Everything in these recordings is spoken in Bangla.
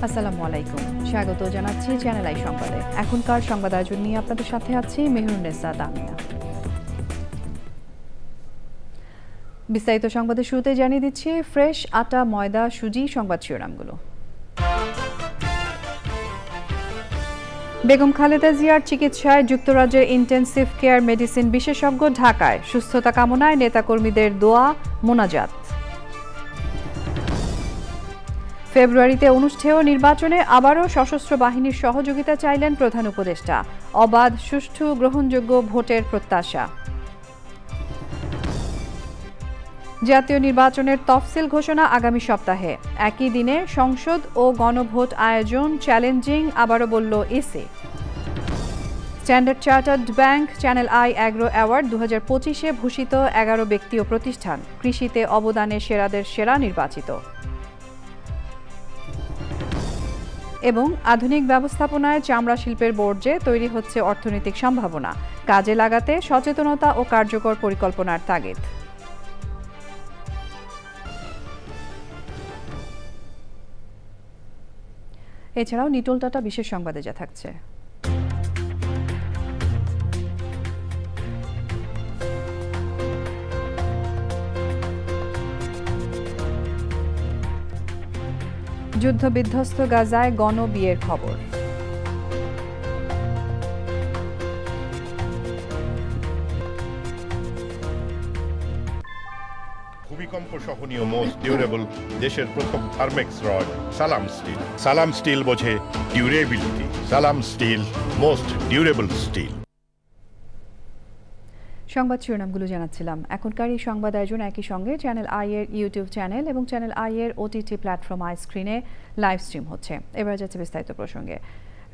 আসসালামু আলাইকুম, স্বাগত জানাচ্ছি চ্যানেল আই সংবাদে। এখনকার সংবাদ আয়োজন নিয়ে আপনাদের সাথে আছি মেহরুন্নেসা তামিনা। বিস্তারিত সংবাদের শুরুতে জানিয়ে দিচ্ছি ফ্রেশ আটা, ময়দা, সুজি সংবাদ শিরোনামগুলো। বেগম খালেদা জিয়ার চিকিৎসায় যুক্তরাজ্যের ইন্টেনসিভ কেয়ার মেডিসিন বিশেষজ্ঞ ঢাকায়, সুস্থতা কামনায় নেতাকর্মীদের দোয়া মোনাজাত। ফেব্রুয়ারিতে অনুষ্ঠেয় নির্বাচনে আবারও সশস্ত্র বাহিনীর সহযোগিতা চাইলেন প্রধান উপদেষ্টা, অবাধ, সুষ্ঠু, গ্রহণযোগ্য ভোটের প্রত্যাশা। জাতীয় নির্বাচনের তফসিল ঘোষণা আগামী সপ্তাহে, একই দিনে সংসদ ও গণভোট আয়োজন চ্যালেঞ্জিং, আবারও বলল EC. Standard Chartered bank Channel I agro award 2025-এ ভূষিত 11 ব্যক্তি ও প্রতিষ্ঠান, কৃষিতে অবদানে সেরাদের সেরা নির্বাচিত। এবং আধুনিক ব্যবস্থাপনায় চামড়া শিল্পের বর্জ্যে তৈরি হচ্ছে অর্থনৈতিক সম্ভাবনা, কাজে লাগাতে সচেতনতা ও কার্যকর পরিকল্পনার তাগিদ। এছাড়াও নিটোল টাটা বিশেষ সংবাদে যা থাকছে। যুদ্ধবিধ্বস্ত গাজায় গণবিয়ের খবর। ভূমিকম্প সহনীয় মোস্ট ডিউরেবল দেশের প্রথম থার্মেক্স রড সালাম স্টিল। সালাম স্টিল বোঝে ডিউরেবিলিটি। সালাম স্টিল, মোস্ট ডিউরেবল স্টিল। সংবাদ শিরোনামগুলো জানাচ্ছিলাম। এখনকার এই সংবাদ আয়োজন একই সঙ্গে চ্যানেল আই এর ইউটিউব চ্যানেল এবং চ্যানেল আই এর ওটিটি প্ল্যাটফর্ম আই স্ক্রিনে লাইভ স্ট্রিম হচ্ছে। এবার যাচ্ছে বিস্তারিত প্রসঙ্গে।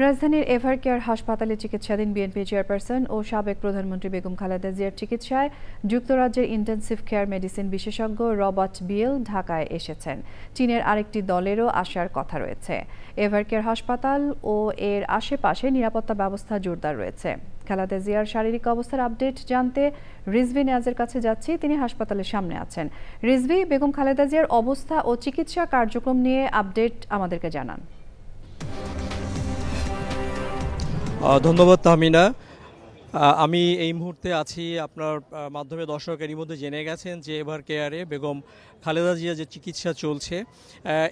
রাজধানীর এভার কেয়ার হাসপাতালে চিকিৎসাধীন বিএনপি চেয়ারপারসন ও সাবেক প্রধানমন্ত্রী বেগম খালেদা জিয়ার চিকিৎসায় যুক্তরাজ্যের ইন্টেনসিভ কেয়ার মেডিসিন বিশেষজ্ঞ রবার্ট বিয়েল ঢাকায় এসেছেন। চীনের আরেকটি দলেরও আসার কথা রয়েছে। এভার কেয়ার হাসপাতাল ও এর আশেপাশে নিরাপত্তা ব্যবস্থা জোরদার রয়েছে। খালেদা জিয়ার শারীরিক অবস্থার আপডেট জানতে রিজভি নিয়াজের কাছে যাচ্ছি, তিনি হাসপাতালের সামনে আছেন। রিজভি, বেগম খালেদা জিয়ার অবস্থা ও চিকিৎসা কার্যক্রম নিয়ে আপডেট আমাদেরকে জানান। ধন্যবাদ তাহমিনা। আমি এই মুহূর্তে আছি আপনার মাধ্যমে দর্শক এরই মধ্যে জেনে গেছেন যে এভার কেয়ারে বেগম খালেদা জিয়া যে চিকিৎসা চলছে,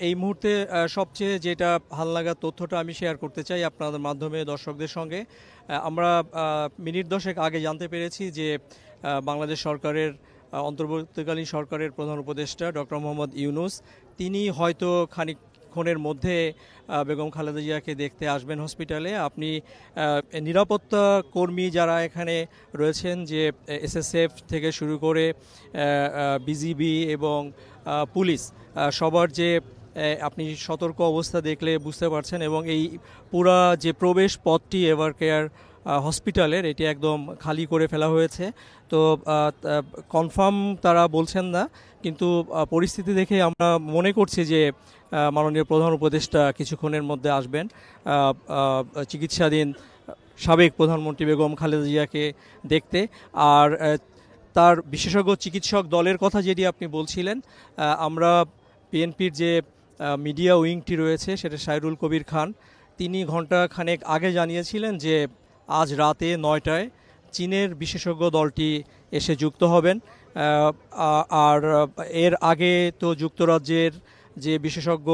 এই মুহূর্তে সবচেয়ে যেটা ভালো লাগার তথ্যটা আমি শেয়ার করতে চাই আপনাদের মাধ্যমে দর্শকদের সঙ্গে। আমরা মিনিট দশেক আগে জানতে পেরেছি যে বাংলাদেশ সরকারের অন্তর্বর্তীকালীন সরকারের প্রধান উপদেষ্টা ডক্টর মোহাম্মদ ইউনূস তিনি হয়তো খানিকক্ষণের মধ্যে বেগম খালেদা জিয়াকে দেখতে আসবেন হসপিটালে। আপনি নিরাপত্তা কর্মী যারা এখানে রয়েছেন, যে এসএসএফ থেকে শুরু করে বিজিবি এবং পুলিশ, সবার যে আপনি সতর্ক অবস্থা দেখলে বুঝতে পারছেন। এবং এই পুরা যে প্রবেশ পথটি এভার কেয়ার হসপিটালের, এটি একদম খালি করে ফেলা হয়েছে। তো কনফার্ম তারা বলছেন না, কিন্তু পরিস্থিতি দেখে আমরা মনে করছি যে মাননীয় প্রধান উপদেষ্টা কিছুক্ষণের মধ্যে আসবেন চিকিৎসাধীন সাবেক প্রধানমন্ত্রী বেগম খালেদা জিয়াকে দেখতে। আর তার বিশেষজ্ঞ চিকিৎসক দলের কথা যেটি আপনি বলছিলেন, আমরা বিএনপির যে মিডিয়া উইংটি রয়েছে সেটা সাইরুল কবির খান, তিনি ঘণ্টা খানেক আগে জানিয়েছিলেন যে আজ রাতে 9টায় চীনের বিশেষজ্ঞ দলটি এসে যুক্ত হবেন। আর এর আগে তো যুক্তরাজ্যের যে বিশেষজ্ঞ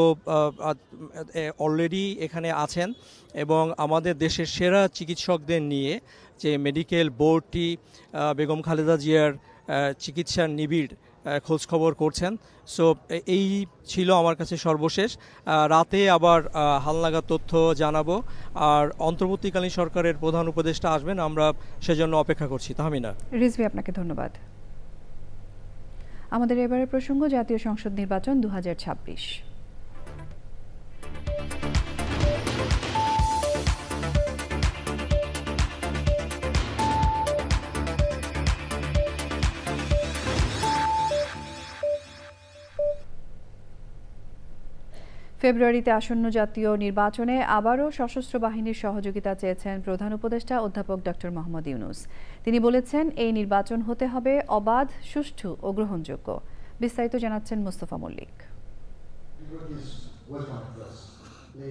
অলরেডি এখানে আছেন এবং আমাদের দেশের সেরা চিকিৎসকদের নিয়ে যে মেডিকেল বোর্ডটি বেগম খালেদা জিয়ার চিকিৎসার নিবিড় খোঁজখবর করছেন। সো এই ছিল আমার কাছে সর্বশেষ। রাতে আবার হালনাগাদ তথ্য জানাবো। আর অন্তর্বর্তীকালীন সরকারের প্রধান উপদেষ্টা আসবেন, আমরা সেজন্য অপেক্ষা করছি। তাহমিনা। রিজভি, আপনাকে ধন্যবাদ। আমাদের এবারের প্রসঙ্গ জাতীয় সংসদ নির্বাচন 2026। ফেব্রুয়ারিতে আসন্ন জাতীয় নির্বাচনে আবারও সশস্ত্র বাহিনীর সহযোগিতা চেয়েছেন প্রধান উপদেষ্টা অধ্যাপক ডক্টর মোহাম্মদ ইউনূস। তিনি বলেছেন, এই নির্বাচন হতে হবে অবাধ, সুষ্ঠু ও গ্রহণযোগ্য। বিস্তারিত জানাচ্ছেন মুস্তফা মল্লিক।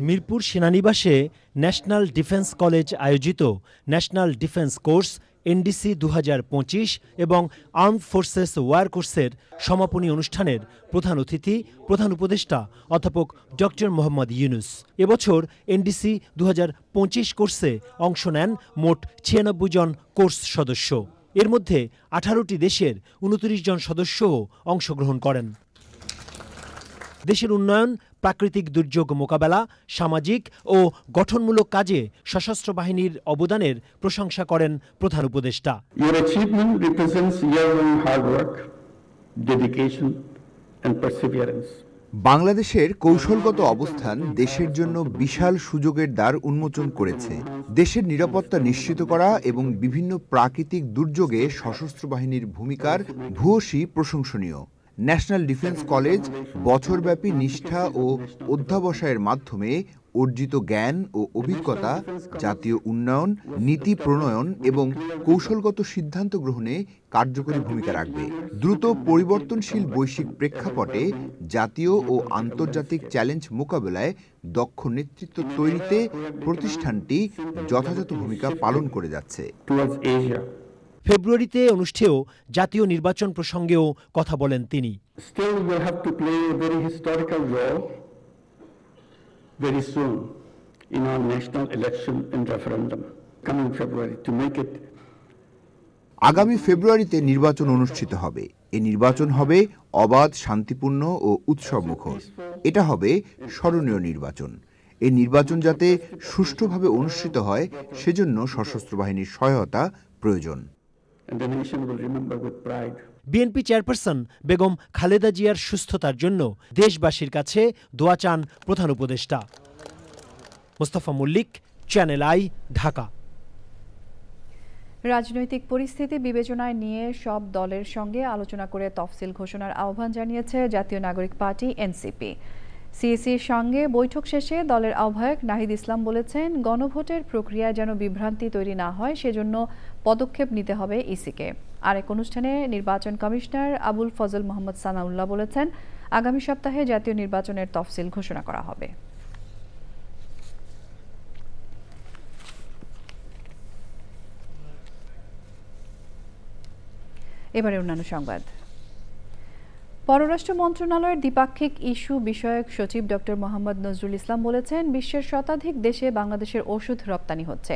মিরপুর সেনানিবাসে ন্যাশনাল ডিফেন্স কলেজ আয়োজিত ন্যাশনাল ডিফেন্স কোর্স এনডিসি 2025 এবং আর্মড ফোর্সেস ওয়ার কোর্সের সমাপনী অনুষ্ঠানের প্রধান অতিথি প্রধান উপদেষ্টা অধ্যাপক ডক্টর মোহাম্মদ ইউনূস। এবছর এনডিসি 2025 কোর্সে অংশ নেন মোট 96 জন কোর্স সদস্য। এর মধ্যে 18টি দেশের 29 জন সদস্যও অংশগ্রহণ করেন। দেশের উন্নয়ন, প্রাকৃতিক দুর্যোগ মোকাবেলা, সামাজিক ও গঠনমূলক কাজে সশস্ত্র বাহিনীর অবদানের প্রশংসা করেন প্রধান উপদেষ্টা। Your achievement represents year-long hard work, dedication and perseverance. বাংলাদেশের কৌশলগত অবস্থান দেশের জন্য বিশাল সুযোগের দ্বার উন্মোচন করেছে। দেশের নিরাপত্তা নিশ্চিত করা এবং বিভিন্ন প্রাকৃতিক দুর্যোগে সশস্ত্র বাহিনীর ভূমিকার ভূয়সী প্রশংসনীয়। ন্যাশনাল ডিফেন্স কলেজ বছরব্যাপী নিষ্ঠা ও অধ্যাবসায়ের মাধ্যমে অর্জিত জ্ঞান ও অভিজ্ঞতা জাতীয় উন্নয়ন, নীতি প্রণয়ন এবং কৌশলগত সিদ্ধান্ত গ্রহণে কার্যকরী ভূমিকা রাখবে। দ্রুত পরিবর্তনশীল বৈশ্বিক প্রেক্ষাপটে জাতীয় ও আন্তর্জাতিক চ্যালেঞ্জ মোকাবেলায় দক্ষ নেতৃত্ব তৈরিতে প্রতিষ্ঠানটি যথাযথ ভূমিকা পালন করে যাচ্ছে। ফেব্রুয়ারিতে অনুষ্ঠেয় জাতীয় নির্বাচন প্রসঙ্গেও কথা বলেন তিনি। Still we will have to play a very historical role very soon in our national election and referendum coming February to make it. আগামী ফেব্রুয়ারিতে নির্বাচন অনুষ্ঠিত হবে। এই নির্বাচন হবে অবাধ, শান্তিপূর্ণ ও উৎসবমুখর। এটা হবে স্মরণীয় নির্বাচন। এই নির্বাচন যাতে সুষ্ঠুভাবে অনুষ্ঠিত হয় সেজন্য সশস্ত্র বাহিনীর সহায়তা প্রয়োজন। বিএনপি চেয়ারপারসন বেগম খালেদা জিয়ার সুস্থতার জন্য দেশবাসীর কাছে দোয়া চান প্রধান উপদেষ্টা। মুস্তফা মল্লিক, চ্যানেল আই, ঢাকা। রাজনৈতিক পরিস্থিতি বিবেচনায় নিয়ে সব দলের সঙ্গে আলোচনা করে তফসিল ঘোষণার আহ্বান জানিয়েছে জাতীয় নাগরিক পার্টি এনসিপি। সিএসির সঙ্গে বৈঠক শেষে দলের আহ্বায়ক নাহিদ ইসলাম বলেছেন, গণভোটের প্রক্রিয়ায় যেন বিভ্রান্তি তৈরি না হয় সেজন্য পদক্ষেপ নিতে হবে ইসিকে। আরেক অনুষ্ঠানে নির্বাচন কমিশনার আবুল ফজল মোহাম্মদ সানাউল্লাহ বলেছেন, আগামী সপ্তাহে জাতীয় নির্বাচনের তফসিল ঘোষণা করা হবে। এবারে অন্যান্য সংবাদ। পররাষ্ট্র মন্ত্রণালয়ের দ্বিপাক্ষিক ইস্যু বিষয়ক সচিব ডক্টর মোহাম্মদ নজরুল ইসলাম বলেছেন, বিশ্বের শতাধিক দেশে বাংলাদেশের ওষুধ রপ্তানি হচ্ছে।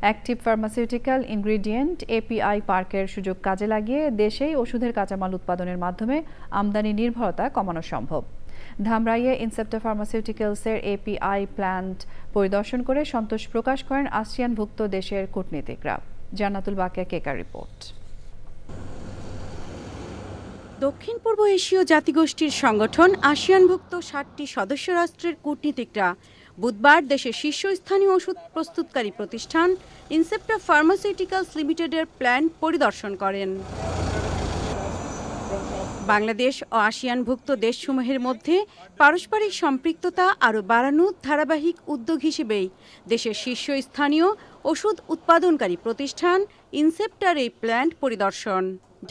অ্যাক্টিভ ফার্মাসিউটিক্যাল ইনগ্রিডিয়েন্ট এপিআই পার্কের সুযোগ কাজে লাগিয়ে দেশেই ওষুধের কাঁচামাল উৎপাদনের মাধ্যমে আমদানি নির্ভরতা কমানো সম্ভব। ধামরাইয়ে ইনসেপ্টা ফার্মাসিউটিক্যালসের এপিআই প্ল্যান্ট পরিদর্শন করে সন্তোষ প্রকাশ করেন আসিয়ানভুক্ত দেশের কূটনীতিকরা। জান্নাতুল বাকিয়া কেকার রিপোর্ট। দক্ষিণ পূর্ব এশীয় জাতিগোষ্ঠীর সংগঠন আসিয়ানভুক্ত 60টি সদস্য রাষ্ট্রের কূটনীতিকরা বুধবার দেশের শীর্ষস্থানীয় ওষুধ প্রস্তুতকারী প্রতিষ্ঠান ইনসেপ্টা ফার্মাসিউটিক্যালস লিমিটেডের প্ল্যান্ট পরিদর্শন করেন। বাংলাদেশ ও আসিয়ানভুক্ত দেশসমূহের মধ্যে পারস্পরিক সম্পৃক্ততা আরও বাড়ানোর ধারাবাহিক উদ্যোগ হিসেবেই দেশের শীর্ষস্থানীয় ওষুধ উৎপাদনকারী প্রতিষ্ঠান ইনসেপ্টার এই প্ল্যান্ট পরিদর্শন।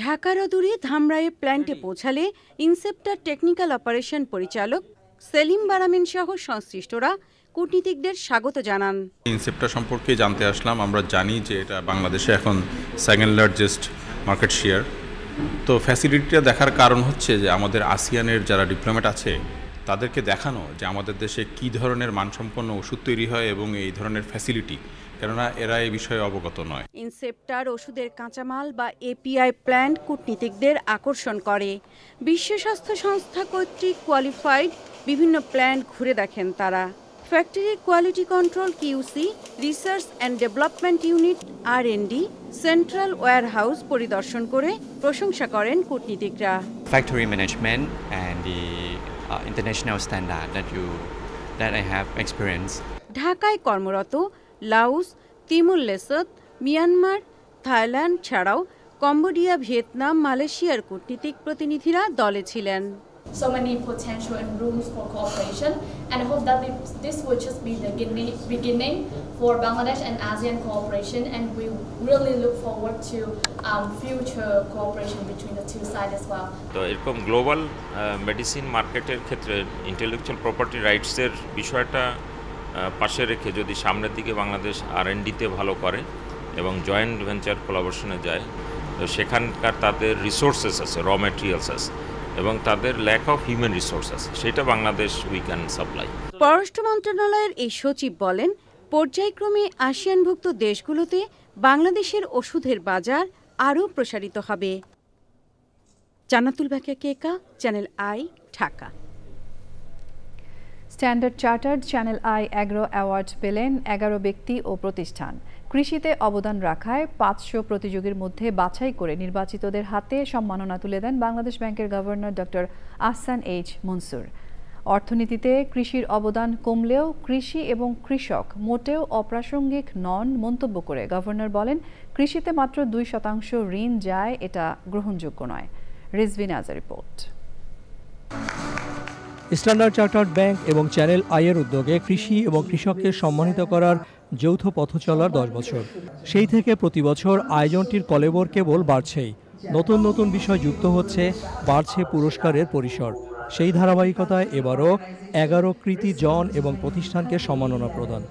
ঢাকার অদূরে ধামরাইয়ে প্ল্যান্টে পৌঁছালে ইনসেপ্টার টেকনিক্যাল অপারেশন পরিচালক সেলিম বারামিন সহ সংশ্লিষ্টরা কূটনীতিকদের স্বাগত জানান। ইনসেপ্টা সম্পর্কে জানতে আসলাম। আমরা জানি যে এটা বাংলাদেশে এখন সেকেন্ড লার্জেস্ট মার্কেট শেয়ার। তো ফ্যাসিলিটিটা দেখার কারণ হচ্ছে যে আমাদের আসিয়ানের যারা ডিপ্লোম্যাট আছে তাদেরকে দেখানো যে আমাদের দেশে কী ধরনের মানসম্পন্ন ওষুধ তৈরি হয় এবং এই ধরনের ফ্যাসিলিটি, কেননা এরা এই বিষয়ে অবগত নয়। ইনসেপ্টার ওষুধের কাঁচামাল বা এপিআই প্ল্যান্ট কূটনীতিকদের আকর্ষণ করে। বিশ্ব স্বাস্থ্য সংস্থা কর্তৃক কোয়ালিফাইড বিভিন্ন প্ল্যান্ট ঘুরে দেখেন তারা। Factory quality control QC, research and development unit R&D, central warehouse পরিদর্শন করে প্রশংসা করেন কূটনীতিকরা। Factory management and the international standard that I have experienced. ঢাকায় কর্মরত লাওস, তিমুর লেসত, মিয়ানমার, থাইল্যান্ড ছাড়াও কম্বোডিয়া, ভিয়েতনাম, মালয়েশিয়ার কূটনীতিক প্রতিনিধিরা দলে ছিলেন। So many potential and rooms for cooperation, and I hope that this will just be the beginning for Bangladesh and ASEAN cooperation, and we really look forward to future cooperation between the two sides as well. তো এরকম গ্লোবাল মেডিসিন মার্কেটের ক্ষেত্রে ইন্টেলেকচুয়াল প্রপার্টি রাইটসের বিষয়টা পাশে রেখে যদি সামনের দিকে বাংলাদেশ R&Dতে ভালো করে এবং জয়েন্ট ভেঞ্চার কোলাবোরেশনে যায়, তো সেখানকার তাদের রিসোর্সেস আছে, র ম্যাটেরিয়ালস আছে এবং তাদের ল্যাক অফ হিউম্যান রিসোর্স আছে, সেটা বাংলাদেশ উই ক্যান সাপ্লাই। পররাষ্ট্র মন্ত্রণালয়ের এই সচিব বলেন, পর্যায়ক্রমে আসিয়ানভুক্ত দেশগুলোতে বাংলাদেশের ওষুধের বাজার আরও প্রসারিত হবে। Jannatul Bakia Keka, Channel I, Dhaka. Standard Chartered Channel I agro award পেলেন 11 ব্যক্তি ও প্রতিষ্ঠান। কৃষিতে অবদান রাখায় 500 প্রতিযোগীর মধ্যে বাছাই করে নির্বাচিতদের হাতে সম্মাননা তুলে দেন বাংলাদেশ ব্যাংকের governor doctor Ahsan H Mansur. অর্থনীতিতে কৃষির অবদান কমলেও কৃষি এবং কৃষক মোটেও অপ্রাসঙ্গিক নন মন্তব্য করে গভর্নর বলেন, কৃষিতে মাত্র 2% ঋণ যায়, এটা গ্রহণযোগ্য নয়। রিজভিন আজা রিপোর্ট। স্ট্যান্ডার্ড চার্টার্ড ব্যাংক এবং চ্যানেল আইয়ের উদ্যোগে কৃষি এবং কৃষককে সম্মানিত করার যৌথ পথ চলার 10 বছর। সেই থেকে প্রতি বছর আয়োজনটির কলেবর কেবল বাড়ছেই, নতুন নতুন বিষয় যুক্ত হচ্ছে, বাড়ছে পুরস্কারের পরিসর। সেই ধারাবাহিকতায় এবারও 11 কৃতি জন এবং প্রতিষ্ঠানকে সম্মাননা প্রদান।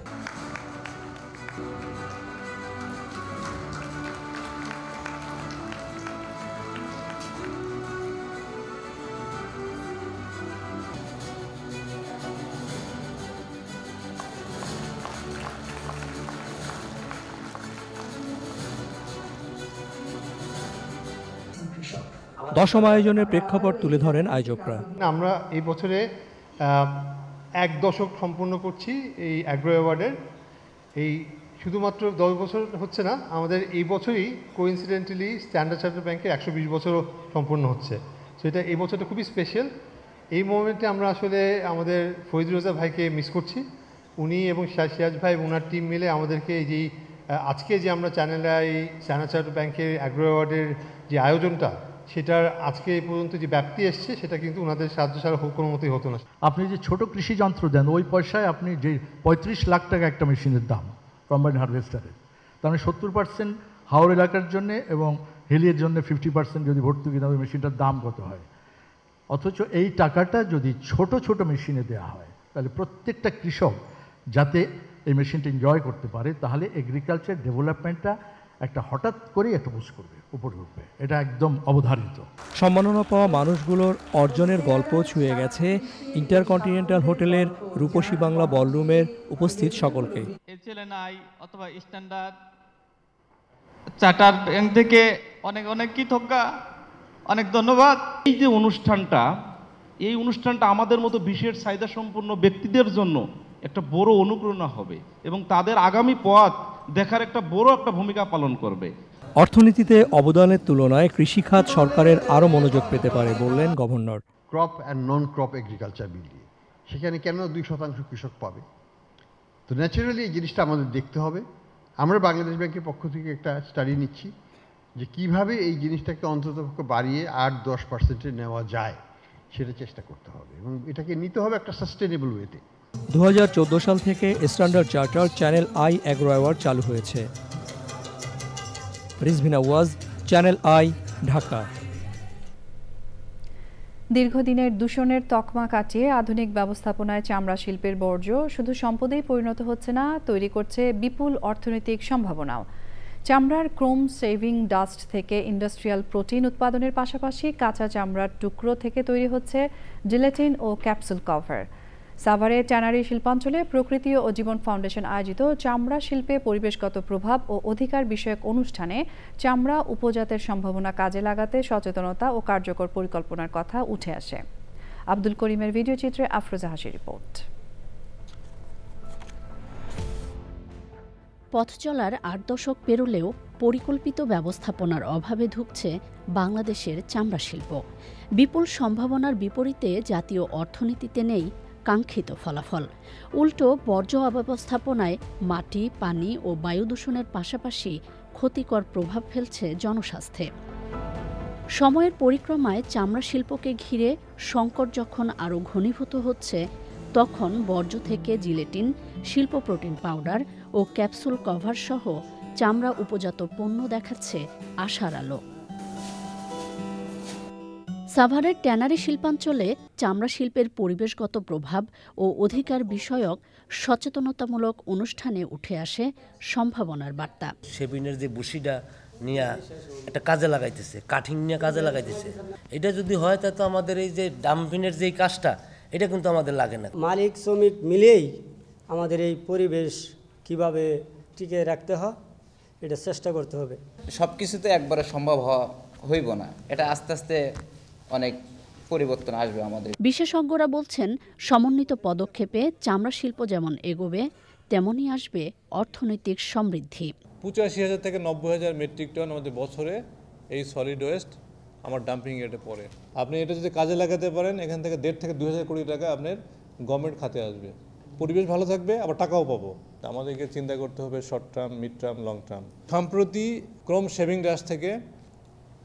দশম আয়োজনের প্রেক্ষাপট তুলে ধরেন আয়োজকরা। আমরা এই বছরে 1 দশক সম্পূর্ণ করছি এই অ্যাগ্রো অ্যাওয়ার্ডের। এই শুধুমাত্র 10 বছর হচ্ছে না, আমাদের এই বছরই কোইন্সিডেন্টালি স্ট্যান্ডার্ড চার্টার্ড ব্যাংকের 120 বছরও সম্পূর্ণ হচ্ছে। সো এটা এই বছরটা খুবই স্পেশাল। এই মোমেন্টে আমরা আসলে আমাদের ফরিদ রেজা ভাইকে মিস করছি। উনি এবং সিরাজ ভাই এবং ওনার টিম মিলে আমাদেরকে এই যে আজকে যে আমরা চ্যানেলে এই স্ট্যান্ডার্ড চার্টার্ড ব্যাংকের অ্যাগ্রো অ্যাওয়ার্ডের যে আয়োজনটা, সেটার আজকে এই পর্যন্ত যে ব্যাপ্তি এসছে, সেটা কিন্তু ওনাদের সাহায্য ছাড়া কোনো মতেই হতো না। আপনি যে ছোট কৃষি যন্ত্র দেন, ওই পয়সায় আপনি যে 35 লাখ টাকা একটা মেশিনের দাম কম্বাইন হারভেস্টারের, তার মানে 70% হাওড় এলাকার জন্য এবং হিলির জন্য 50% যদি ভর্তুকি দেওয়া, ওই মেশিনটার দাম কত হয়। অথচ এই টাকাটা যদি ছোট ছোট মেশিনে দেওয়া হয়, তাহলে প্রত্যেকটা কৃষক যাতে এই মেশিনটা এনজয় করতে পারে, তাহলে এগ্রিকালচার ডেভেলপমেন্টটা একটা হঠাৎ করেই একটা বুঝ করবে, উপরে উঠবে, এটা একদম অবধারিত। সম্মাননা পাওয়া মানুষগুলোর অর্জনের গল্প ছুঁয়ে গেছে ইন্টারকন্টিনেন্টাল হোটেলের রূপসী বাংলা বলরুমের উপস্থিত সকলকে। এলএনআই অথবা স্ট্যান্ডার্ড চার্টার ব্যাংক থেকে অনেক অনেক কৃতজ্ঞতা, অনেক ধন্যবাদ। এই যে এই অনুষ্ঠানটা আমাদের মতো বিশেষ চাহিদা সম্পন্ন ব্যক্তিদের জন্য একটা বড় অনুপ্রেরণা হবে এবং তাদের আগামী পথ দেখার একটা বড় একটা ভূমিকা পালন করবে। অর্থনীতিতে অবদানের তুলনায় কৃষিখাত সরকারের আরও মনোযোগ পেতে পারে বললেন governor. Crop and non crop agriculture মিলিয়ে সেখানে কেন 2% কৃষক পাবে? তো ন্যাচারালি এই জিনিসটা আমাদের দেখতে হবে। আমরা বাংলাদেশ ব্যাংকের পক্ষ থেকে একটা স্টাডি নিচ্ছি যে কিভাবে এই জিনিসটাকে অন্ততপক্ষে বাড়িয়ে 8-10% নেওয়া যায়, সেটা চেষ্টা করতে হবে এবং এটাকে নিতে হবে একটা সাস্টেনেবল ওয়েতে। 2014 সাল থেকে standard charter channel I agro award চালু হয়েছে। রিজভিন আওয়াজ, চ্যানেল আই, ঢাকা। দীর্ঘদিনের দূষণের তকমা কাটিয়ে আধুনিক ব্যবস্থাপনায় চামড়া শিল্পের বর্জ্য শুধু সম্পদেই পরিণত হচ্ছে না, তৈরি করছে বিপুল অর্থনৈতিক সম্ভাবনাও। চামড়ার ক্রোম সেভিং ডাস্ট থেকে ইন্ডাস্ট্রিয়াল প্রোটিন উৎপাদনের পাশাপাশি কাঁচা চামড়ার টুকরো থেকে তৈরি হচ্ছে জেলেটিন ও ক্যাপসুল কভার। সাভারে ট্যানারি শিল্পাঞ্চলে প্রকৃতি ও জীবন ফাউন্ডেশন আয়োজিত চামড়া শিল্পে পরিবেশগত প্রভাব ও অধিকার বিষয়ক অনুষ্ঠানে চামড়া উপজাতের সম্ভাবনা কাজে লাগাতে সচেতনতা ও কার্যকর পরিকল্পনার কথা উঠে আসে। আব্দুল করিমের ভিডিও চিত্রে আফরোজা হাসির রিপোর্ট। পথ চলার ৮ দশক পেরোলেও পরিকল্পিত ব্যবস্থাপনার অভাবে ধুঁকছে বাংলাদেশের চামড়া শিল্প। বিপুল সম্ভাবনার বিপরীতে জাতীয় অর্থনীতিতে নেই কাঙ্ক্ষিত ফলাফল। উল্টো বর্জ্য অব্যবস্থাপনায় মাটি, পানি ও বায়ু দূষণের পাশাপাশি ক্ষতিকর প্রভাব ফেলছে জনস্বাস্থ্যে। সময়ের পরিক্রমায় চামড়া শিল্পকে ঘিরে সংকট যখন আরও ঘনীভূত হচ্ছে, তখন বর্জ্য থেকে জিলেটিন, শিল্প প্রোটিন পাউডার ও ক্যাপসুল কভার সহ চামড়া উপজাত পণ্য দেখাচ্ছে আশার আলো। সাভারের ট্যানারি শিল্পাঞ্চলে চামড়া শিল্পের পরিবেশগত প্রভাব ও অধিকার বিষয়ক সচেতনতামূলক অনুষ্ঠানে উঠে আসে সম্ভাবনার বার্তা। সেবিনের যে বুশিটা নিয়ে একটা কাজে লাগাইতেছে, কাঠিং নিয়ে কাজে লাগাইতেছে, এটা যদি হয় তা তো আমাদের এই যে ডাম্পিংয়ের যে কাজটা, এটা কিন্তু আমাদের লাগে না। মালিক শ্রমিক মিলেই আমাদের এই পরিবেশ কিভাবে টিকে রাখতে হয় এটা চেষ্টা করতে হবে। সব কিছুতে একবারে সম্ভব হইব না, এটা আস্তে আস্তে অনেক পরিবর্তন আসবে আমাদের। বিশেষজ্ঞরা বলছেন, সমন্বিত পদক্ষেপে চামড়া শিল্প যেমন এগোবে, তেমনই আসবে অর্থনৈতিক সমৃদ্ধি। 85,000 থেকে 90,000 মেট্রিক টন আমাদের বছরে এই সলিড ওয়েস্ট আমার ডাম্পিং ইয়ার্ডে পড়ে। আপনি এটা যদি কাজে লাগাতে পারেন, এখান থেকে 1.5 থেকে 2,000 কোটি টাকা আপনার গভর্নমেন্ট খাতে আসবে। পরিবেশ ভালো থাকবে, আবার টাকাও পাবো। আমাদেরকে চিন্তা করতে হবে short term, mid term, long term. সম্প্রতি ক্রোম শেভিং ডাস্ট থেকে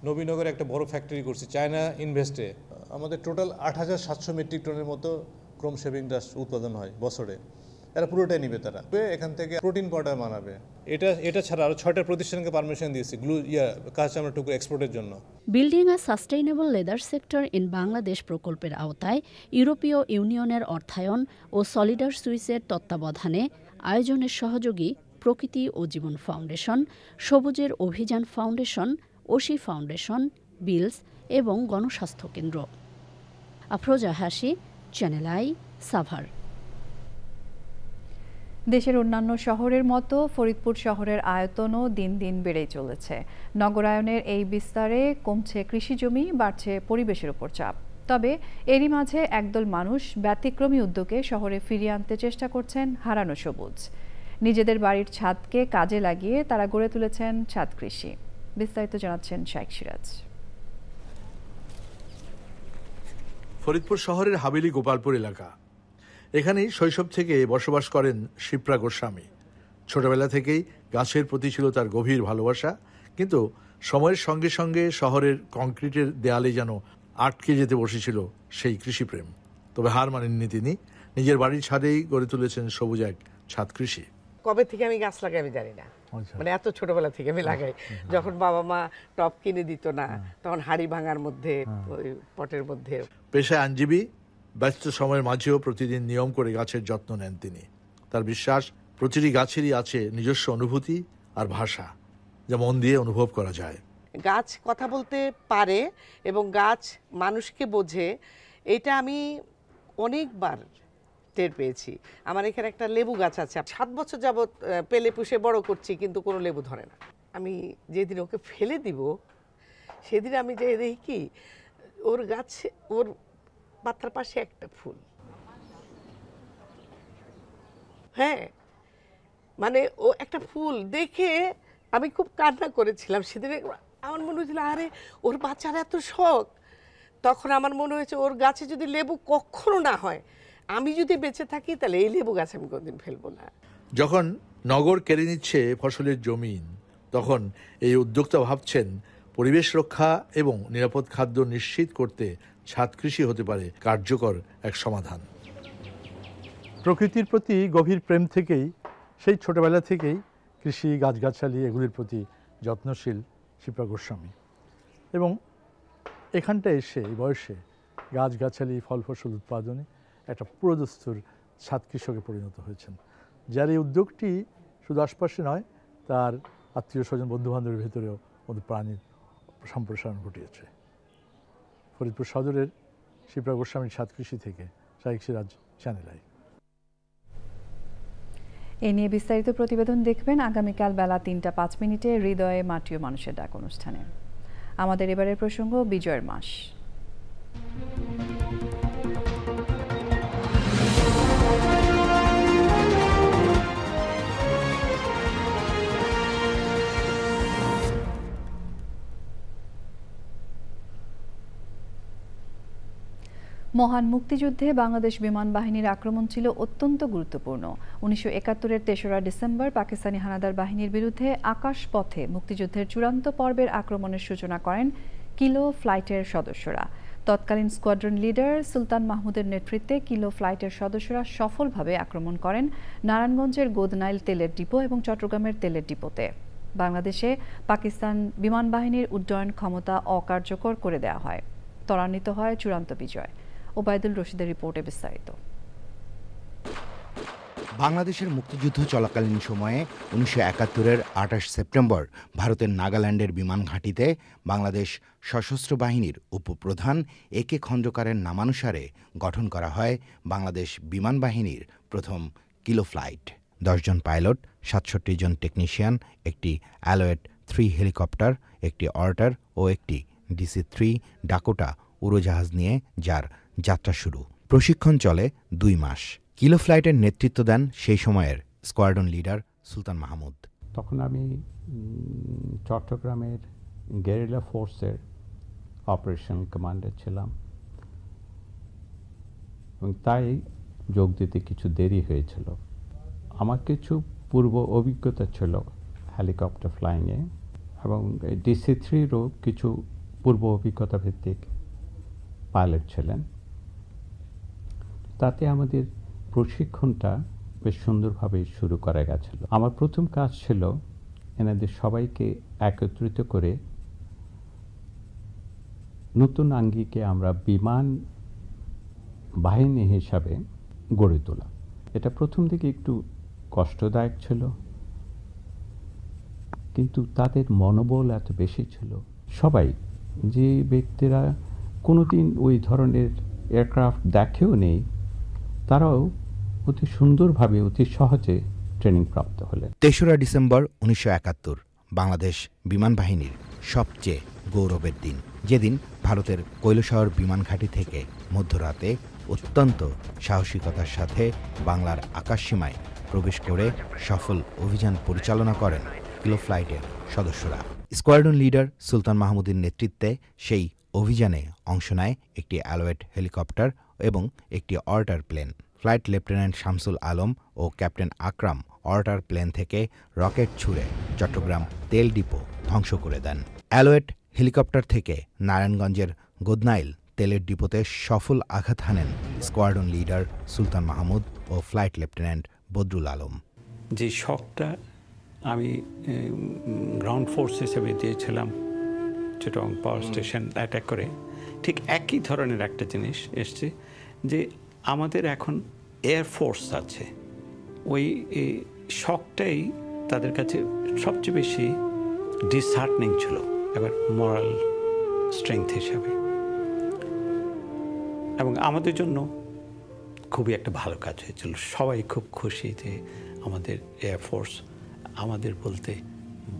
নবীনগরে একটা বড় ফ্যাক্টরি করছি চায়না ইনভেস্টে। আমাদের টোটাল 8,700 মেট্রিক টনের মতো ক্রোম শেভিং ডাস্ট উৎপাদন হয় বছরে। এরা পুরোটাই নিবে, তারা এখান থেকে প্রোটিন পাউডার বানাবে। এটা ছাড়া আরও 6টা প্রতিষ্ঠানকে পারমিশন দিয়েছি কাঁচা চামড়া টুকরো এক্সপোর্টের জন্য। Building a sustainable leather sector in Bangladesh প্রকল্পের আওতায় ইউরোপীয় ইউনিয়নের অর্থায়ন ও সলিডার সুইসের তত্ত্বাবধানে আয়োজনের সহযোগী প্রকৃতি ও জীবন ফাউন্ডেশন, সবুজের অভিযান ফাউন্ডেশন, ওশি ফাউন্ডেশন, বিলস এবং গণস্বাস্থ্য কেন্দ্র। আফরোজা হাসি, চ্যানেল আই, সাভার। দেশের অন্যান্য শহরের মতো ফরিদপুর শহরের আয়তনও দিন দিন বেড়েই চলেছে। নগরায়নের এই বিস্তারে কমছে কৃষিজমি, বাড়ছে পরিবেশের উপর চাপ। তবে এরই মাঝে একদল মানুষ ব্যতিক্রমী উদ্যোগে শহরে ফিরিয়ে আনতে চেষ্টা করছেন হারানো সবুজ। নিজেদের বাড়ির ছাদকে কাজে লাগিয়ে তারা গড়ে তুলেছেন ছাদ কৃষি। বিস্তারিত জানাচ্ছেন শাইখ সিরাজ। ফরিদপুর শহরের হাবেলি গোপালপুর এলাকা, এখানেই শৈশব থেকে বসবাস করেন শিপ্রা গোস্বামী। ছোটবেলা থেকেই গাছের প্রতি ছিল তার গভীর ভালোবাসা, কিন্তু সময়ের সঙ্গে সঙ্গে শহরের কংক্রিটের দেয়ালে যেন আটকে যেতে বসেছিল সেই কৃষিপ্রেম। তবে হার মানেননি তিনি, নিজের বাড়ির ছাদেই গড়ে তুলেছেন সবুজ এক ছাদ কৃষি। কবে থেকে আমি গাছ লাগাই আমি জানি না, মানে এত ছোটবেলা থেকে আমি লাগাই। যখন বাবা মা টব কিনে দিত না, তখন হাড়ি ভাঙার মধ্যে, ওই পটের মধ্যে। পেশায় আইনজীবী, ব্যস্ত সময়ের মাঝেও প্রতিদিন নিয়ম করে গাছের যত্ন নেন তিনি। তার বিশ্বাস, প্রতিটি গাছেরই আছে নিজস্ব অনুভূতি আর ভাষা, যা মন দিয়ে অনুভব করা যায়। গাছ কথা বলতে পারে এবং গাছ মানুষকে বোঝে, এটা আমি অনেকবার টের পেয়েছি। আমার এখানে একটা লেবু গাছ আছে, 7 বছর যাবৎ পেলে পুষে বড় করছি, কিন্তু কোনো লেবু ধরে না। আমি যেদিন ওকে ফেলে দিব, সেদিন আমি যে দেখি কি ওর গাছে, ওর পাতার পাশে একটা ফুল, হ্যাঁ, মানে ও একটা ফুল দেখে আমি খুব কান্না করেছিলাম সেদিন। আমার মনে হয়েছিল আরে ওর বাচ্চার এত শখ। তখন আমার মনে হয়েছে ওর গাছে যদি লেবু কখনো না হয়, আমি যদি বেঁচে থাকি, তাহলে এই লেবু গাছ আমি কোনদিন ফেলবো না। যখন নগর কেড়ে নিচ্ছে ফসলের জমিন, তখন এই উদ্যোক্তা ভাবছেন পরিবেশ রক্ষা এবং নিরাপদ খাদ্য নিশ্চিত করতে ছাদ কৃষি হতে পারে কার্যকর এক সমাধান। প্রকৃতির প্রতি গভীর প্রেম থেকেই, সেই ছোটবেলা থেকেই কৃষি, গাছগাছালি এগুলির প্রতি যত্নশীল শিপ্রা গোস্বামী। এবং এখানটা এসে এই বয়সে গাছগাছালি, ফল ফসল উৎপাদনে একটা পুরোদস্তুর ছাদ কৃষকে পরিণত হয়েছেন, যার এই উদ্যোগটি শুধু আশপাশে নয়, তার আত্মীয় স্বজন, বন্ধুবান্ধবের ভেতরেও প্রাণীর সম্প্রসারণ ঘটিয়েছে। ফরিদপুর সদরের শিপ্রা গোস্বামীর ছাদ কৃষি থেকে শাইখ সিরাজ, চ্যানেল আই। এ নিয়ে বিস্তারিত প্রতিবেদন দেখবেন আগামীকাল বেলা 3টা 5 মিনিটে হৃদয়ে মাটিও মানুষের ডাক অনুষ্ঠানে। আমাদের এবারের প্রসঙ্গ বিজয়ের মাস। মহান মুক্তিযুদ্ধে বাংলাদেশ বিমান বাহিনীর আক্রমণ ছিল অত্যন্ত গুরুত্বপূর্ণ। 1971-এর 3রা ডিসেম্বর পাকিস্তানি হানাদার বাহিনীর বিরুদ্ধে আকাশপথে মুক্তিযুদ্ধের চূড়ান্ত পর্বের আক্রমণের সূচনা করেন কিলো ফ্লাইটের সদস্যরা। তৎকালীন স্কোয়াড্রন লিডার সুলতান মাহমুদের নেতৃত্বে কিলো ফ্লাইটের সদস্যরা সফলভাবে আক্রমণ করেন নারায়ণগঞ্জের গোদনাইল তেলের ডিপো এবং চট্টগ্রামের তেলের ডিপোতে। বাংলাদেশে পাকিস্তান বিমান বাহিনীর উড্ডয়ন ক্ষমতা অকার্যকর করে দেওয়া হয়। ত্বরান্বিত হয় চূড়ান্ত বিজয়। ওবায়দুল রশিদের রিপোর্টে বিস্তারিত। বাংলাদেশের মুক্তিযুদ্ধ চলাকালীন সময়ে 1971-এর 28 সেপ্টেম্বর ভারতের নাগাল্যান্ডের বিমান ঘাঁটিতে বাংলাদেশ সশস্ত্র বাহিনীর উপপ্রধান একে খন্দকারের নামানুসারে গঠন করা হয় বাংলাদেশ বিমান বাহিনীর প্রথম কিলো ফ্লাইট। 10 জন পাইলট, 67 জন টেকনিশিয়ান, একটি অ্যালোয়েট 3 হেলিকপ্টার, একটি অর্টার ও একটি DC-3 ডাকোটা উড়োজাহাজ নিয়ে যার যাত্রা শুরু। প্রশিক্ষণ চলে 2 মাস। কিলো ফ্লাইটের নেতৃত্ব দেন সেই সময়ের স্কোয়াড্রন লিডার সুলতান মাহমুদ। তখন আমি চট্টগ্রামের গেরিলা ফোর্সের অপারেশন কমান্ডার ছিলাম এবং তাই যোগ দিতে কিছু দেরি হয়েছিল। আমার কিছু পূর্ব অভিজ্ঞতা ছিল হেলিকপ্টার ফ্লাইংয়ে এবং DC-3রও কিছু পূর্ব অভিজ্ঞতা ভিত্তিক পাইলট ছিলেন। তাতে আমাদের প্রশিক্ষণটা বেশ সুন্দরভাবে শুরু করা গেছিল। আমার প্রথম কাজ ছিল এনাদের সবাইকে একত্রিত করে নতুন আঙ্গিকে আমরা বিমান বাহিনী হিসাবে গড়ে তোলা। এটা প্রথম দিকে একটু কষ্টদায়ক ছিল, কিন্তু তাদের মনোবল এত বেশি ছিল। সবাই, যে ব্যক্তিরা কোনোদিন ওই ধরনের এয়ারক্রাফট দেখেও নেই, তারাও অতি সুন্দরভাবে অতি সহজে ট্রেনিং প্রাপ্ত হলেন। 3রা ডিসেম্বর 1971 বাংলাদেশ বিমান বাহিনীর সবচেয়ে গৌরবের দিন। যেদিন ভারতের কৈলাসহর বিমান ঘাঁটি থেকে মধ্যরাতে অত্যন্ত সাহসিকতার সাথে বাংলার আকাশসীমায় প্রবেশ করে সফল অভিযান পরিচালনা করেন কিলো ফ্লাইটের সদস্যরা। স্কোয়াড্রন লিডার সুলতান মাহমুদের নেতৃত্বে সেই অভিযানে অংশ নেয় একটি অ্যালোয়েট হেলিকপ্টার এবং একটি Otter plane. Flight lieutenant Shamsul Alam ও ক্যাপ্টেন আকরাম অর্টার প্লেন থেকে রকেট ছুড়ে চট্টগ্রাম তেল ডিপো ধ্বংস করে দেন। অ্যালোয়েট হেলিকপ্টার থেকে নারায়ণগঞ্জের গোদনাইল তেলের ডিপোতে সফল আঘাত হানেন স্কোয়াড্রন লিডার সুলতান মাহমুদ ও ফ্লাইট লেফটেন্যান্ট বদরুল আলম। যে শকটা আমি গ্রাউন্ড ফোর্স হিসেবে দিয়েছিলাম চিটাগং পাওয়ার স্টেশন অ্যাটাক করে, ঠিক একই ধরনের একটা জিনিস এসছে যে আমাদের এখন এয়ারফোর্স আছে। ওই শকটাই তাদের কাছে সবচেয়ে বেশি ডিসহার্টনিং ছিল, এবার মরাল স্ট্রেংথ হিসাবে, এবং আমাদের জন্য খুবই একটা ভালো কাজ হয়েছিল। সবাই খুব খুশি যে আমাদের এয়ারফোর্স, আমাদের বলতে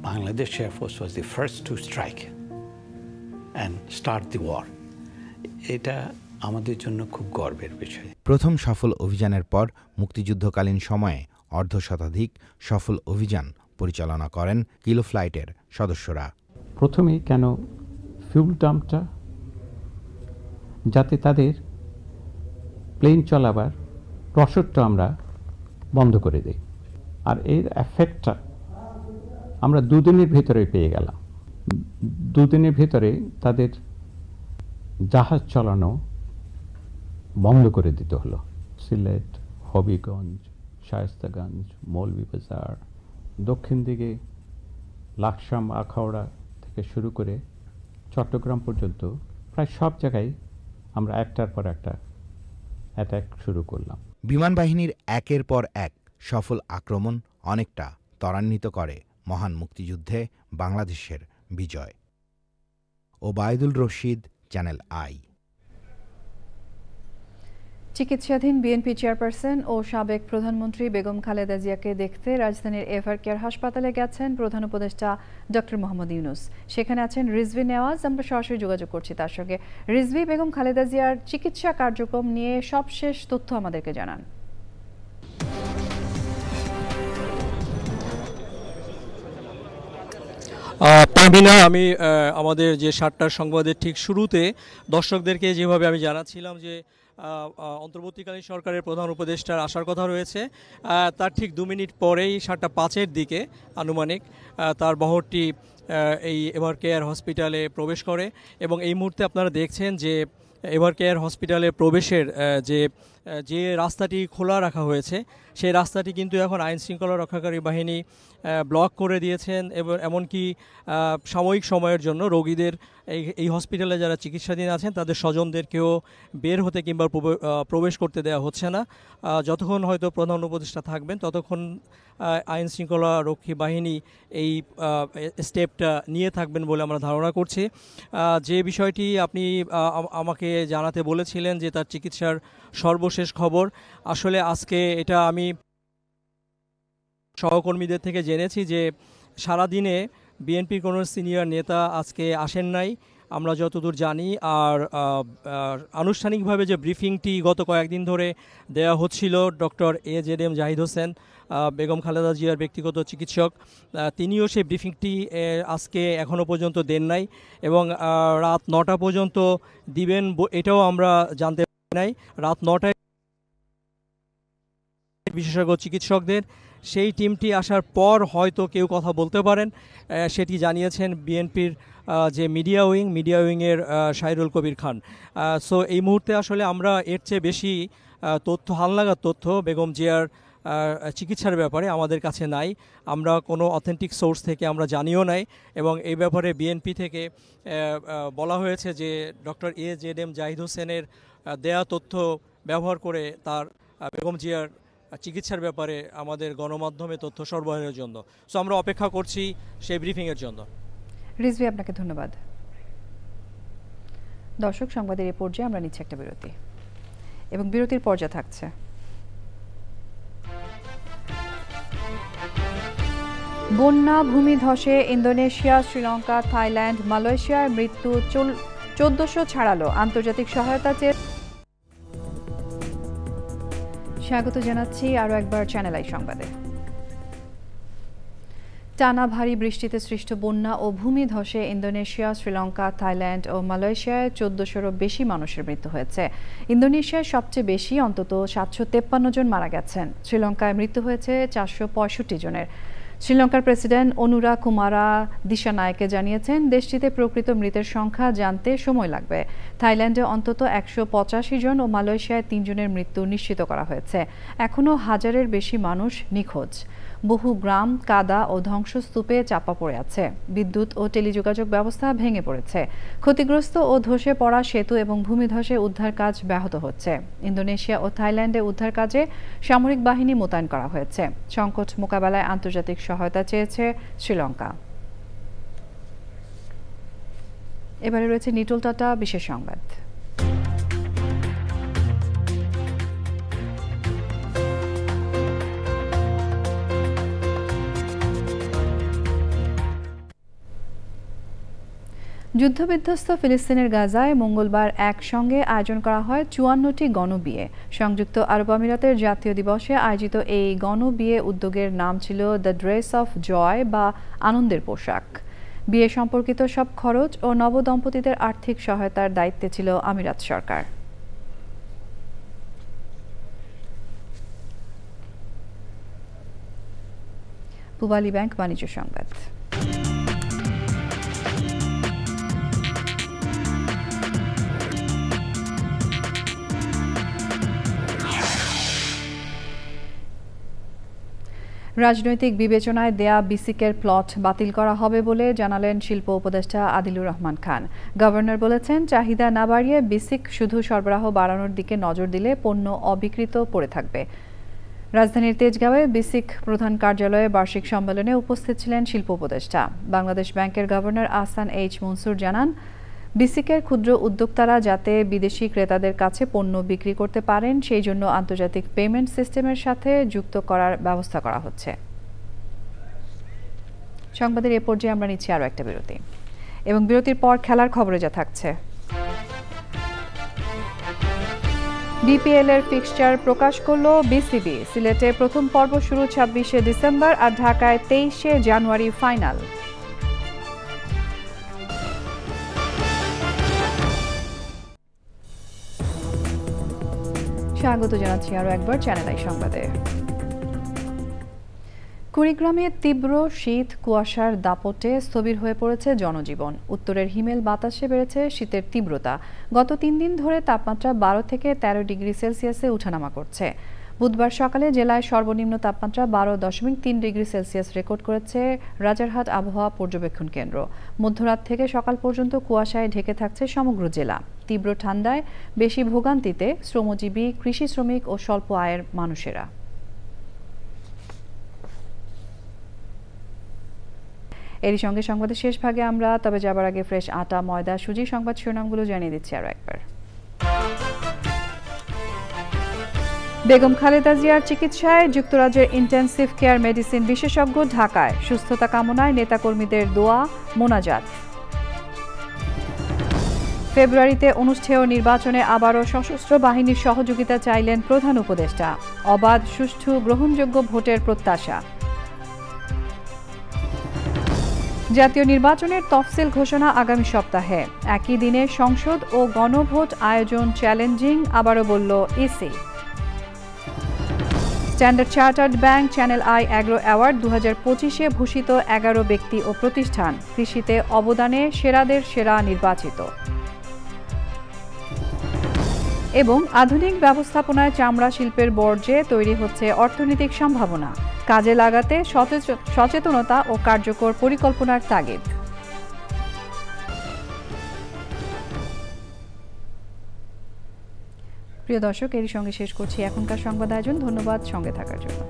Bangladesh air force was the first to strike and start the war. এটা আমাদের জন্য খুব গর্বের বিষয়। প্রথম সফল অভিযানের পর মুক্তিযুদ্ধকালীন সময়ে অর্ধশতাধিক সফল অভিযান পরিচালনা করেন কিলো ফ্লাইটের সদস্যরা। প্রথমেই কেন ফিউল ডাম্পটা, যাতে তাদের প্লেন চলাবার রসদটা আমরা বন্ধ করে দিই, আর এর এফেক্টটা আমরা 2 দিনের ভেতরে পেয়ে গেলাম। 2 দিনের ভেতরে তাদের জাহাজ চালানো বন্ধ করে দিতে হলো। সিলেট, হবিগঞ্জ, শায়েস্তাগঞ্জ, মৌলভীবাজার, দক্ষিণ দিকে লাকসাম, আখাউড়া থেকে শুরু করে চট্টগ্রাম পর্যন্ত প্রায় সব জায়গায় আমরা একটার পর একটা অ্যাটাক শুরু করলাম। বিমান বাহিনীর একের পর এক সফল আক্রমণ অনেকটা ত্বরান্বিত করে মহান মুক্তিযুদ্ধে বাংলাদেশের বিজয়। Obaidul Rashid, Channel I. চিকিৎসাধীন বিএনপি চেয়ারপারসন ও সাবেক প্রধানমন্ত্রী বেগম খালেদা জিয়াকে দেখতে রাজধানীর এভারকেয়ার হাসপাতালে গেছেন প্রধান উপদেষ্টা ডক্টর মোহাম্মদ ইউনূস। সেখানে আছেন রিজভী নেওয়াজ। আমরা সরাসরি যোগাযোগ করছি তার সঙ্গে। রিজভী, বেগম খালেদা জিয়ার চিকিৎসা কার্যক্রম নিয়ে সবশেষ তথ্য আমাদেরকে জানান। তাহমিনা, আমি আমাদের যে 7টার সংবাদের ঠিক শুরুতে দর্শকদেরকে যেভাবে আমি জানাচ্ছিলাম যে অন্তর্বর্তীকালীন সরকারের প্রধান উপদেষ্টার আসার কথা রয়েছে, তার ঠিক 2 মিনিট পরেই 7:05 দিকে আনুমানিক তার বহরটি এই এভার কেয়ার হসপিটালে প্রবেশ করে এবং এই মুহূর্তে আপনারা দেখছেন যে এভার কেয়ার হসপিটালে প্রবেশের যে রাস্তাটি খোলা রাখা হয়েছে সেই রাস্তাটি কিন্তু এখন আইন শৃঙ্খলা রক্ষাকারী বাহিনী ব্লক করে দিয়েছেন এবং এমনকি সাময়িক সময়ের জন্য রোগীদের এই হসপিটালে যারা চিকিৎসাধীন আছেন তাদের স্বজনদেরকেও বের হতে কিংবা প্রবেশ করতে দেওয়া হচ্ছে না। যতক্ষণ হয়তো প্রধান উপদেষ্টা থাকবেন ততক্ষণ আইন শৃঙ্খলা রক্ষী বাহিনী এই স্টেপটা নিয়ে থাকবেন বলে আমরা ধারণা করছি। যে বিষয়টি আপনি আমাকে জানাতে বলেছিলেন যে তার চিকিৎসার সর্বশেষ খবর, আসলে আজকে এটা আমি সহকর্মীদের থেকে জেনেছি যে সারাদিনে বিএনপির কোনো সিনিয়র নেতা আজকে আসেন নাই আমরা যতদূর জানি। আর আনুষ্ঠানিকভাবে যে ব্রিফিংটি গত কয়েকদিন ধরে দেওয়া হচ্ছিল ডক্টর AJM জাহিদ হোসেন, বেগম খালেদা জিয়ার ব্যক্তিগত চিকিৎসক, তিনিও সেই ব্রিফিংটি আজকে এখনও পর্যন্ত দেন নাই এবং রাত 9টা পর্যন্ত দিবেন এটাও আমরা জানতে পারি নাই। রাত 9টায় বিশেষজ্ঞ চিকিৎসকদের সেই টিমটি আসার পর হয়তো কেউ কথা বলতে পারেন, সেটি জানিয়েছেন বিএনপির যে মিডিয়া উইংয়ের শাহিরুল কবির খান। সো এই মুহূর্তে আসলে আমরা এর চেয়ে বেশি তথ্য, হালনাগাদ তথ্য বেগম জিয়ার চিকিৎসার ব্যাপারে আমাদের কাছে নাই। আমরা কোনো অথেন্টিক সোর্স থেকে আমরা জানিও নাই এবং এই ব্যাপারে বিএনপি থেকে বলা হয়েছে যে ডক্টর AJM জাহিদ হোসেনের দেয়া তথ্য ব্যবহার করে তার বেগম জিয়ার চিকিৎসার ব্যাপারে আমাদের গণমাধ্যমে তথ্য সরবরাহের জন্য। সো আমরা অপেক্ষা করছি সেই ব্রিফিংয়ের জন্য। রিজভি, আপনাকে ধন্যবাদ। দর্শক, সংবাদের এই পর্যায়ে আমরা নিচ্ছি একটা বিরতি এবং বিরতির পর্যায়ে থাকছে বন্যা, ভূমিধসে ইন্দোনেশিয়া, শ্রীলঙ্কা, থাইল্যান্ড, মালয়েশিয়ার মৃত্যু 1400 ছাড়ালো। আন্তর্জাতিক সহায়তা চেয়ে স্বাগত জানাচ্ছি আরও একবার চ্যানেল আই সংবাদে। টানা ভারী বৃষ্টিতে সৃষ্ট বন্যা ও ভূমিধসে ইন্দোনেশিয়া, শ্রীলঙ্কা, থাইল্যান্ড ও মালয়েশিয়ায় 1400-রও বেশি মানুষের মৃত্যু হয়েছে। ইন্দোনেশিয়ায় সবচেয়ে বেশি, অন্তত 753 জন মারা গেছেন। শ্রীলঙ্কায় মৃত্যু হয়েছে 465 জনের। শ্রীলঙ্কার প্রেসিডেন্ট অনুরা কুমারা দিশানায়কে জানিয়েছেন দেশটিতে প্রকৃত মৃতের সংখ্যা জানতে সময় লাগবে। থাইল্যান্ডে অন্তত 185 জন ও মালয়েশিয়ায় 3 জনের মৃত্যু নিশ্চিত করা হয়েছে। এখনও হাজারের বেশি মানুষ নিখোঁজ। বহু গ্রাম কাদা ও ধ্বংসস্তূপে চাপা পড়ে আছে। বিদ্যুৎ ও টেলিযোগাযোগ ব্যবস্থা ভেঙে পড়েছে। ক্ষতিগ্রস্ত ও ধসে পড়া সেতু এবং ভূমিধসে উদ্ধার কাজ ব্যাহত হচ্ছে। ইন্দোনেশিয়া ও থাইল্যান্ডে উদ্ধার কাজে সামরিক বাহিনী মোতায়েন করা হয়েছে। সংকট মোকাবেলায় আন্তর্জাতিক সহায়তা চেয়েছে শ্রীলঙ্কা। এবারে রয়েছে নিটোল টাটা বিশেষ সংবাদ। যুদ্ধবিধ্বস্ত ফিলিস্তিনের গাজায় মঙ্গলবার একসঙ্গে আয়োজন করা হয় 54টি গণবিয়ে। সংযুক্ত আরব আমিরাতের জাতীয় দিবসে আয়োজিত এই গণবিয়ে উদ্যোগের নাম ছিল দ্য ড্রেস অফ জয় বা আনন্দের পোশাক। বিয়ে সম্পর্কিত সব খরচ ও নবদম্পতিদের আর্থিক সহায়তার দায়িত্বে ছিল আমিরাত সরকার। পূবালী ব্যাংক বাণিজ্য সংবাদ। রাজনৈতিক বিবেচনায় দেয়া বিসিকের প্লট বাতিল করা হবে বলে জানালেন শিল্প উপদেষ্টা আদিলুর রহমান খান। গভর্নর বলেছেন, চাহিদা না বাড়িয়ে বিসিক শুধু সরবরাহ বাড়ানোর দিকে নজর দিলে পণ্য অবিকৃত পড়ে থাকবে। রাজধানীর তেজগাঁওয়ে বিসিক প্রধান কার্যালয়ে বার্ষিক সম্মেলনে উপস্থিত ছিলেন শিল্প উপদেষ্টা। বাংলাদেশ ব্যাংকের গভর্নর আহসান এইচ মনসুর জানান, বিসিকের ক্ষুদ্র উদ্যোক্তারা যাতে বিদেশি ক্রেতাদের কাছে পণ্য বিক্রি করতে পারেন সেই জন্য আন্তর্জাতিক পেমেন্ট সিস্টেমের সাথে যুক্ত করার ব্যবস্থা করা হচ্ছে। সংবাদের এ পর্যায়ে আমরা নিচ্ছি আরও একটা বিরতি এবং বিরতির পর খেলার খবরে যা থাকছে। বিপিএল এর ফিক্সচার প্রকাশ করল বিসিবি। সিলেটে প্রথম পর্ব শুরু 26শে ডিসেম্বর আর ঢাকায় 23শে জানুয়ারি ফাইনাল। স্বাগত জানাচ্ছি আরও একবার চ্যানেল আই সংবাদে। কুড়িগ্রামে তীব্র শীত কুয়াশার দাপটে স্থবির হয়ে পড়েছে জনজীবন। উত্তরের হিমেল বাতাসে বেড়েছে শীতের তীব্রতা। গত 3 দিন ধরে তাপমাত্রা 12 থেকে 13 ডিগ্রি সেলসিয়াসে ওঠানামা করছে। বুধবার সকালে জেলায় সর্বনিম্ন তাপমাত্রা 12.3 ডিগ্রি সেলসিয়াস রেকর্ড করেছে রাজারহাট আবহাওয়া পর্যবেক্ষণ কেন্দ্র। মধ্যরাত থেকে সকাল পর্যন্ত কুয়াশায় ঢেকে থাকছে সমগ্র জেলা। তীব্র ঠান্ডায় বেশি ভোগান্তিতে শ্রমজীবী, কৃষি শ্রমিক ও স্বল্প আয়ের মানুষেরা। এরই সঙ্গে সংবাদের শেষ ভাগে আমরা তবে যাবার আগে ফ্রেশ আটা, ময়দা, সুজি সংবাদ শিরোনামগুলো জানিয়ে দিচ্ছি আরও একবার। বেগম খালেদা জিয়ার চিকিৎসায় যুক্তরাজ্যের ইন্টেনসিভ কেয়ার মেডিসিন বিশেষজ্ঞ ঢাকায়। সুস্থতা কামনায় নেতাকর্মীদের দোয়া মোনাজাত। ফেব্রুয়ারিতে অনুষ্ঠেয় নির্বাচনে আবারও সশস্ত্র বাহিনীর সহযোগিতা চাইলেন প্রধান উপদেষ্টা। অবাধ, সুষ্ঠু, গ্রহণযোগ্য ভোটের প্রত্যাশা। জাতীয় নির্বাচনের তফসিল ঘোষণা আগামী সপ্তাহে। একই দিনে সংসদ ও গণভোট আয়োজন চ্যালেঞ্জিং, আবারও বলল EC. Standard Chartered bank Channel I agro award 2025-এ ভূষিত 11 ব্যক্তি ও প্রতিষ্ঠান। কৃষিতে অবদানে সেরাদের সেরা নির্বাচিত। এবং আধুনিক ব্যবস্থাপনায় চামড়া শিল্পের বর্জ্যে তৈরি হচ্ছে অর্থনৈতিক সম্ভাবনা। কাজে লাগাতে সচেতনতা ও কার্যকর পরিকল্পনার তাগিদ। প্রিয় দর্শক, এরই সঙ্গে শেষ করছি এখনকার সংবাদ আয়োজন। ধন্যবাদ সঙ্গে থাকার জন্য।